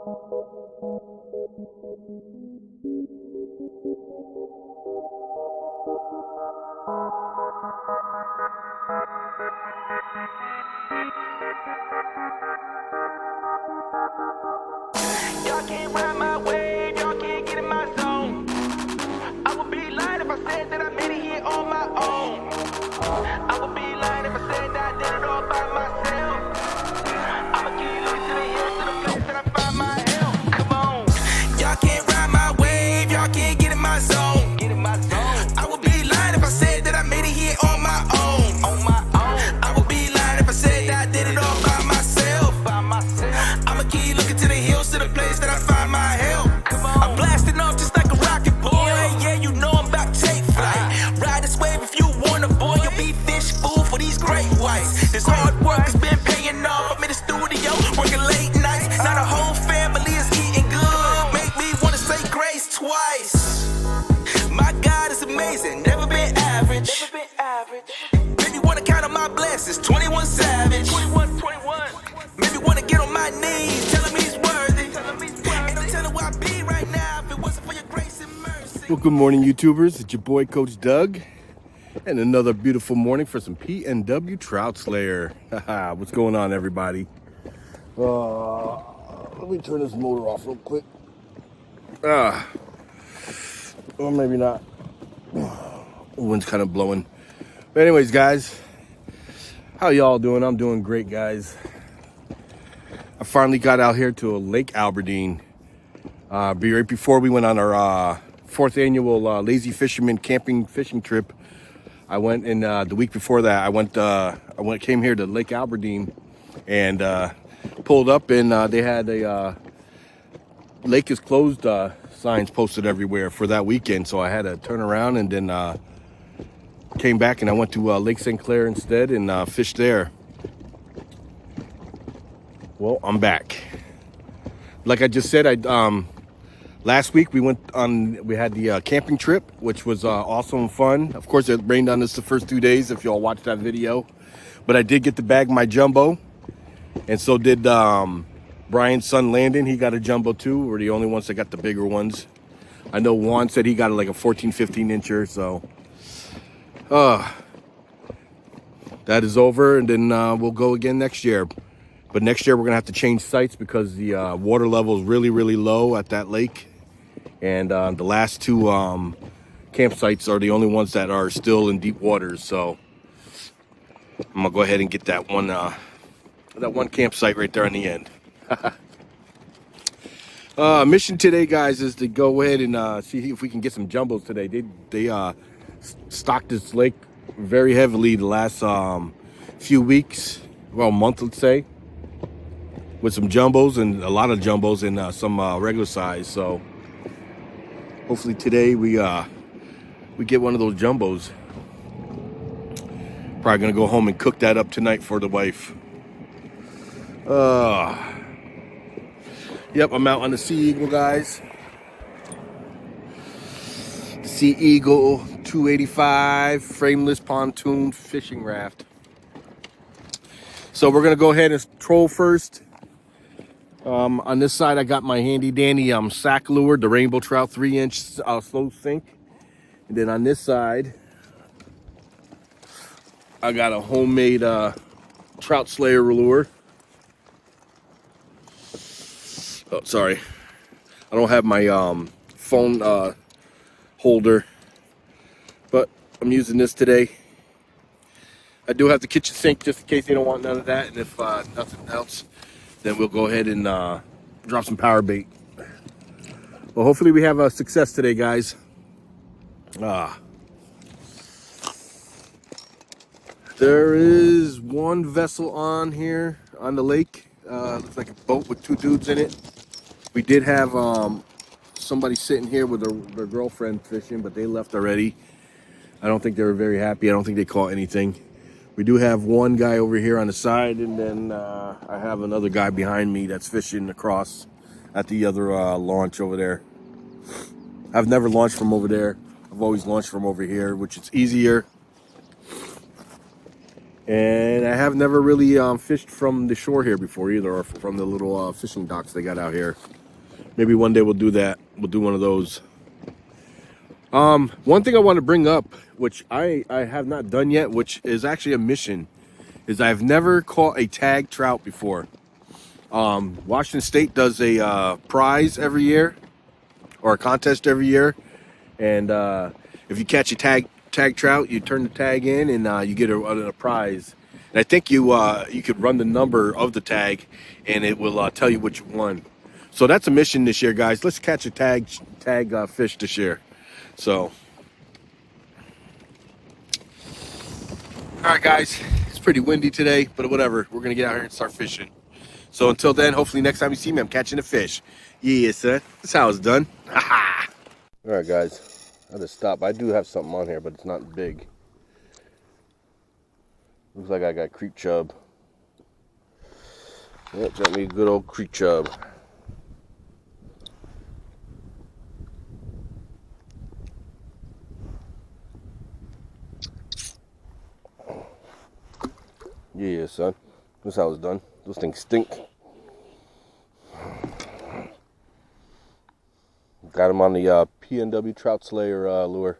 Y'all can't ride my wave, y'all can't get in my zone. I would be lying if I said that I made it here on my own. I would be lying if I said that I did it all by myself. I'ma keep looking to the hills, to the place that I find my help. Come on. Y'all can't ride my wave, y'all can't get in my zone. Get in my zone. I would be lying if I said that I made it here on my own. On my own. I would be lying if I said that I did it all by myself. By myself. I'ma keep looking to the hills, to the place that I find my help. Come on. I'm blasting off just like a rocket boy. Yeah, you know I'm about to take flight. Ride this wave if you want a boy. You'll be fish food for these great whites. This hard work has been paying off. I'm in the studio working late nights. Now the whole family is eating good. Make me wanna say grace twice. My God is amazing, never been average. Never been average. Maybe wanna count on my blessings, 21 Savage. 21. Maybe wanna get on my knees, tell him he's worthy. Ain't no telling where I'd be right now if it wasn't for your grace and mercy. Well, good morning, YouTubers. It's your boy, Coach Doug. And another beautiful morning for some PNW Trout Slayer. What's going on, everybody? Let me turn this motor off real quick. Or maybe not. The wind's kind of blowing. But anyways, guys, how y'all doing? I'm doing great, guys. I finally got out here to Lake Aberdeen. Right before we went on our 4th annual Lazy Fisherman camping fishing trip. I went in the week before that. I came here to Lake Aberdeen and pulled up, and they had a lake is closed signs posted everywhere for that weekend. So I had to turn around and then came back, and I went to Lake St. Clair instead and fished there. Well, I'm back. Like I just said, last week we had the camping trip, which was awesome fun. Of course, it rained on us the first 2 days, if y'all watched that video. But I did get to bag my jumbo, and so did Brian's son Landon. He got a jumbo too. We're the only ones that got the bigger ones. I know Juan said he got like a 14, 15 incher. So that is over, and then we'll go again next year. But next year we're gonna have to change sites because the water level is really, really low at that lake. And the last two campsites are the only ones that are still in deep waters. So I'm gonna go ahead and get that one campsite right there on the end. Mission today, guys, is to go ahead and see if we can get some jumbos today. They stocked this lake very heavily the last few weeks, well, month, let's say, with some jumbos, and a lot of jumbos and some regular size. So hopefully today we get one of those jumbos. Probably gonna go home and cook that up tonight for the wife. Yep, I'm out on the Sea Eagle, guys. The Sea Eagle 285 frameless pontoon fishing raft. So we're gonna go ahead and troll first. On this side, I got my handy dandy Sak Lure, the Rainbow Trout 3-inch slow sink. And then on this side, I got a homemade Trout Slayer lure. Oh, sorry. I don't have my phone holder, but I'm using this today. I do have the kitchen sink just in case they don't want none of that. And if nothing else, then we'll go ahead and drop some power bait. Well, hopefully we have a success today, guys. There is one vessel on here on the lake. Looks like a boat with 2 dudes in it. We did have somebody sitting here with their girlfriend fishing, but they left already. I don't think they were very happy. I don't think they caught anything. We do have one guy over here on the side, and then I have another guy behind me that's fishing across at the other launch over there. I've never launched from over there. I've always launched from over here, which is easier. And I have never really fished from the shore here before either, or from the little fishing docks they got out here. Maybe one day we'll do that. We'll do one of those. One thing I want to bring up, which I have not done yet, which is actually a mission, is I've never caught a tag trout before. Washington State does a prize every year, or a contest every year, and if you catch a tag trout, you turn the tag in, and you get a prize. And I think you could run the number of the tag, and it will tell you what you won. So that's a mission this year, guys. Let's catch a tag fish this year. So, all right, guys. It's pretty windy today, but whatever. We're gonna get out here and start fishing. So until then, hopefully next time you see me, I'm catching a fish. Yeah, son. That's how it's done. Ha. All right, guys. I had to stop. I do have something on here, but it's not big. Looks like I got creek chub. Yep, got me a good old creek chub. Yeah, son. That's how it's done. Those things stink. Got him on the P&W Trout Slayer lure.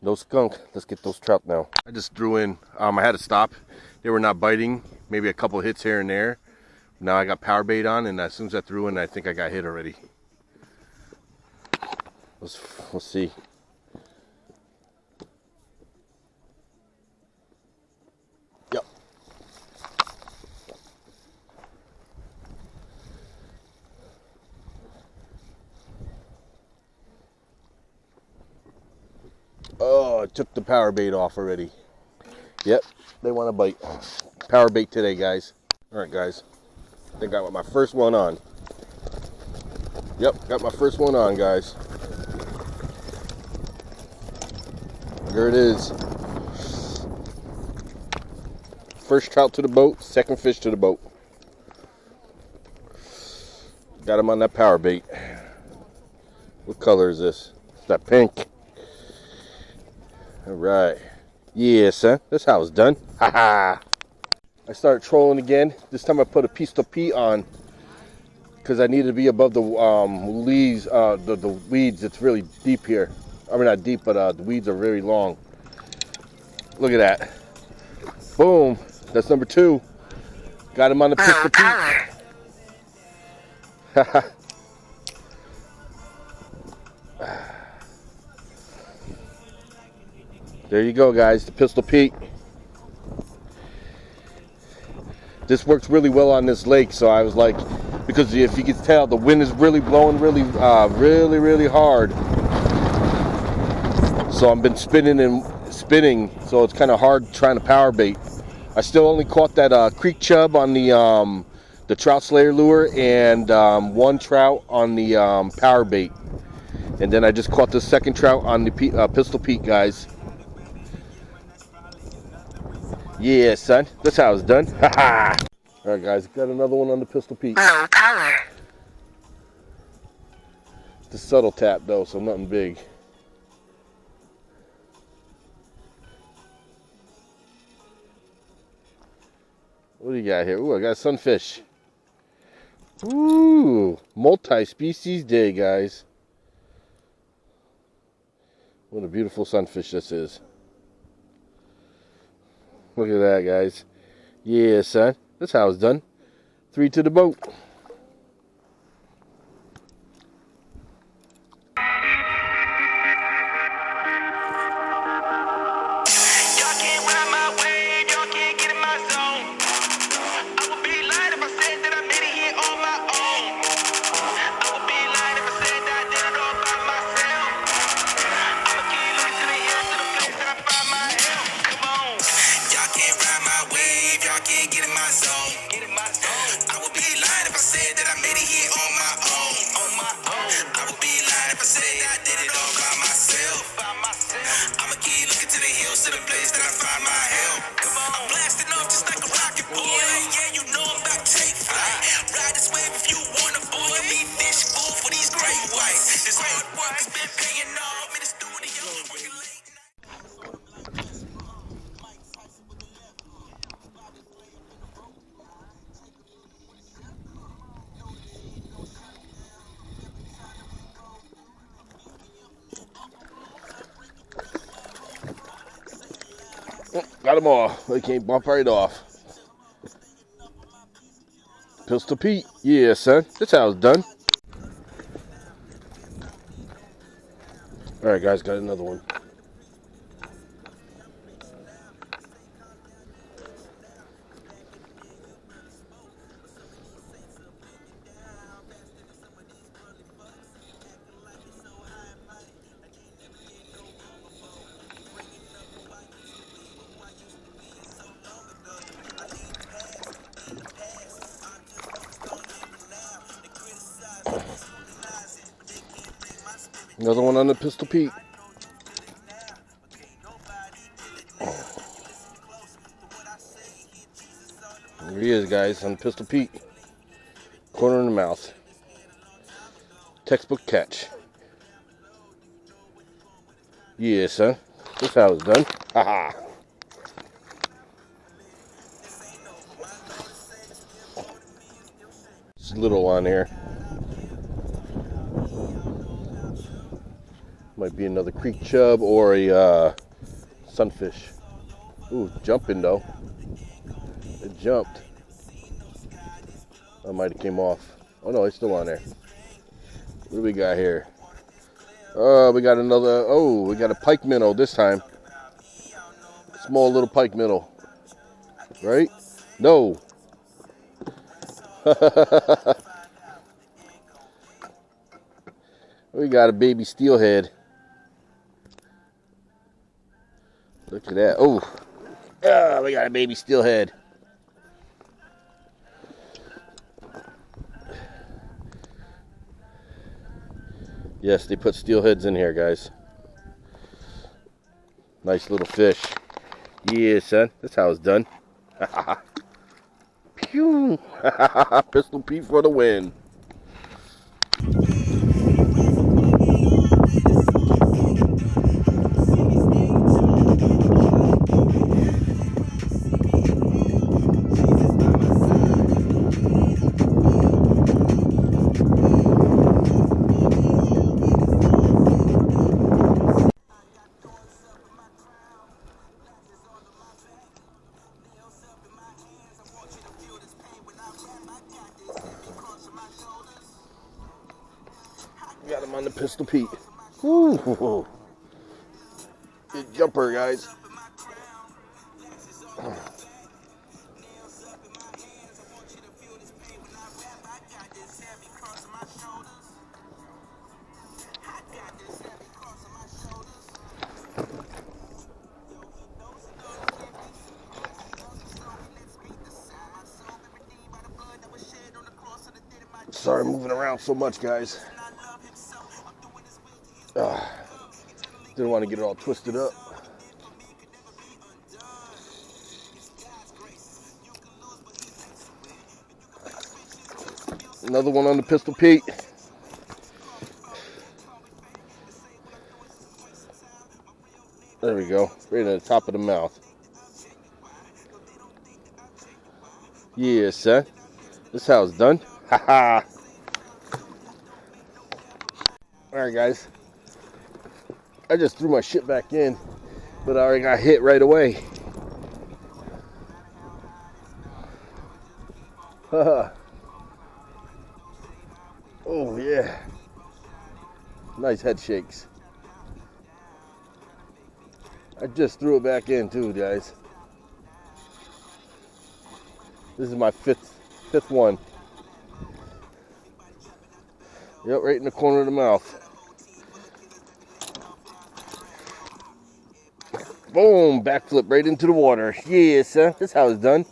No skunk. Let's get those trout now. I just threw in. I had to stop. They were not biting. Maybe a couple hits here and there. Now I got power bait on, and as soon as I threw in, I think I got hit already. Let's see. Yep. Oh, I took the power bait off already. Yep, they want to bite. Power bait today, guys. All right, guys. I think I got my first one on. Yep, got my first one on, guys. There it is. First trout to the boat, second fish to the boat. Got him on that power bait. What color is this? It's that pink. All right. Yeah, son. That's how it's done. Ha ha. I started trolling again. This time I put a Pistol Pete on because I needed to be above the leaves, the weeds. It's really deep here. I mean, not deep, but the weeds are very long. Look at that. Boom. That's number 2. Got him on the Pistol Pete. There you go, guys. The Pistol Pete. This works really well on this lake, so I was like, because if you can tell, the wind is really blowing really hard. So I've been spinning and spinning, so it's kind of hard trying to power bait. I still only caught that creek chub on the Trout Slayer lure and 1 trout on the power bait. And then I just caught the second trout on the Pistol Pete, guys. Yeah, son. That's how it's done. Ha ha. All right, guys. Got another one on the Pistol Pete. It's a subtle tap, though, so nothing big. What do you got here? Ooh, I got a sunfish. Ooh, multi-species day, guys. What a beautiful sunfish this is. Look at that, guys. Yeah, son. That's how it's done. 3 to the boat. Y'all can't ride my wave, y'all can't get in my zone. I would be lying if I Got them all. They can't bump right off. Pistol Pete. Yeah, son. That's how it's done. Alright, guys. Got another one. Another one on the Pistol Pete. There he is, guys, on Pistol Pete. Corner in the mouth. Textbook catch. Yeah, son. That's how it's done. Haha. It's little on here. Might be another creek chub or a sunfish. Ooh, jumping though. It jumped. That might have came off. Oh no, it's still on there. What do we got here? We got another. Oh, we got a pike minnow this time. Small little pike minnow. Right? No. We got a baby steelhead. Look at that. Oh, we got a baby steelhead. Yes, they put steelheads in here, guys. Nice little fish. Yeah, son. That's how it's done. Pew! Pistol Pete for the win. Got him on the Pistol Pete. Woo! Good jumper, guys. Sorry, moving around so much, guys. Didn't want to get it all twisted up. Another one on the Pistol Pete. There we go. Right at the top of the mouth. Yeah, son. This is how it's done. Haha. Alright, guys. I just threw my shit back in, but I already got hit right away. Oh, yeah. Nice head shakes. I just threw it back in too, guys. This is my fifth one. Yep, right in the corner of the mouth. Boom, backflip right into the water. Yeah, son, that's how it's done.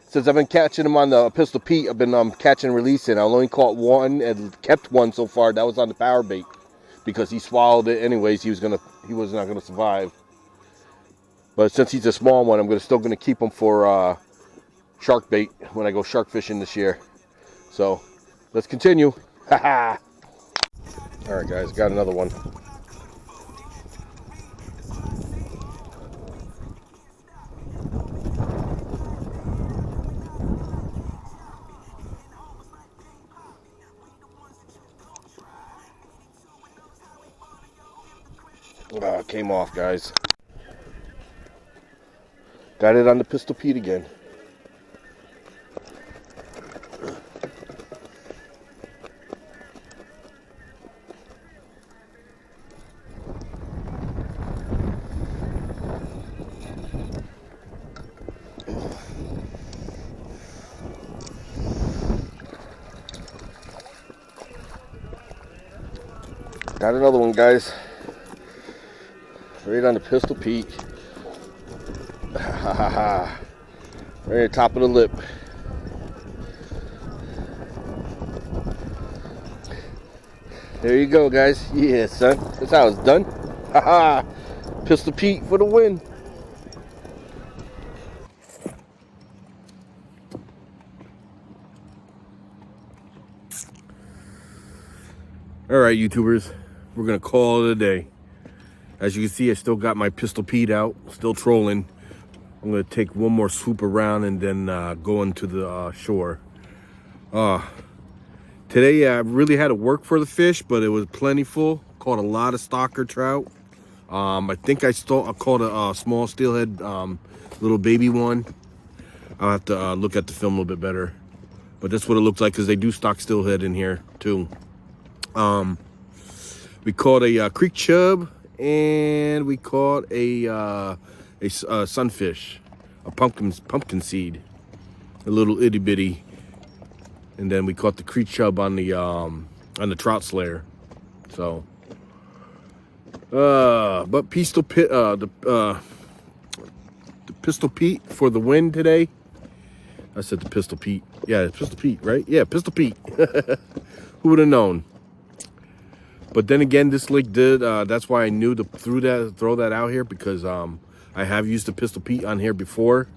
Since I've been catching them on the Pistol Pete, I've been catching and releasing. I only caught one and kept one so far. That was on the power bait because he swallowed it anyways. He was not gonna survive. But since he's a small one, I'm still gonna keep him for shark bait when I go shark fishing this year. So let's continue. Haha. All right, guys, got another one. Came off, guys. Got it on the Pistol Pete again. Got another one, guys. Right on the Pistol Pete. Ha ha ha. Right at the top of the lip. There you go, guys. Yeah, son. That's how it's done. Ha ha. Pistol Pete for the win. All right, YouTubers. We're going to call it a day. As you can see, I still got my Pistol Pete out. Still trolling. I'm going to take one more swoop around and then go into the shore. Today, I really had to work for the fish, but it was plentiful. Caught a lot of stalker trout. I think I caught a small steelhead, little baby one. I'll have to look at the film a little bit better. But that's what it looks like, because they do stock steelhead in here, too. We caught a creek chub, and we caught a sunfish, a pumpkin seed, a little itty bitty, and then we caught the creek chub on the trout slayer. So, but Pistol Pete, the Pistol Pete for the win today. I said the Pistol Pete. Yeah, it's Pistol Pete, right? Yeah, Pistol Pete. Who would have known? But then again, this lake did, that's why I knew to throw that out here, because I have used the Pistol Pete on here before.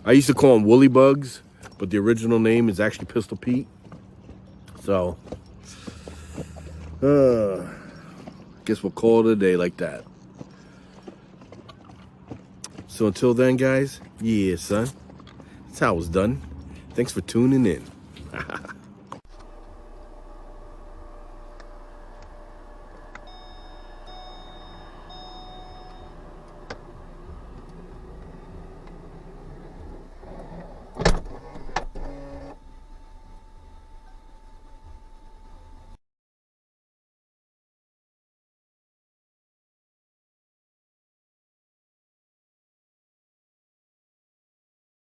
I used to call them woolly bugs, but the original name is actually Pistol Pete. So, guess we'll call it a day like that. So until then, guys, yeah, son, that's how it's done. Thanks for tuning in.